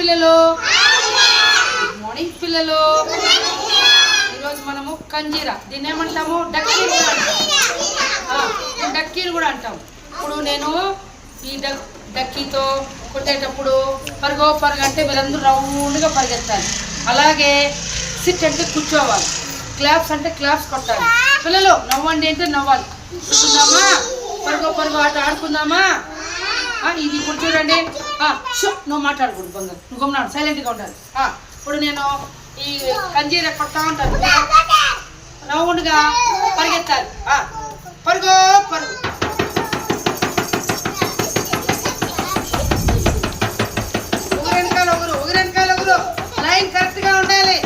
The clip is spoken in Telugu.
పిల్లలు, గుడ్ మార్నింగ్ పిల్లలు. ఈరోజు మనము కంజీరా, దీన్ని ఏమంటాము? డక్కీలు కూడా అంటాం. డక్కీలు కూడా అంటాం. ఇప్పుడు నేను ఈ డక్కీతో కొట్టేటప్పుడు పరుగు అంటే వీళ్ళందరూ రౌండ్గా పరిగెత్తాలి. అలాగే సిట్ అంటే కూర్చోవాలి, క్లాప్స్ అంటే క్లాప్స్ కొట్టాలి. పిల్లలు నవ్వండి అంటే నవ్వాలి. కూర్చుందామా? పరుగు ఆట ఆడుకుందామా? ఇది ఇప్పుడు చూడండి. నువ్వు మాట్లాడకూడదు బంగారు, నువ్వు గమ్మున్నాడు, సైలెంట్గా ఉండాలి. ఇప్పుడు నేను ఈ కంజీర కొడతా ఉంటాను. రౌండ్గా పరిగెత్తాలి. పరుగు ఒకరు వెనకాల ఒకరు లైన్ కరెక్ట్గా ఉండాలి.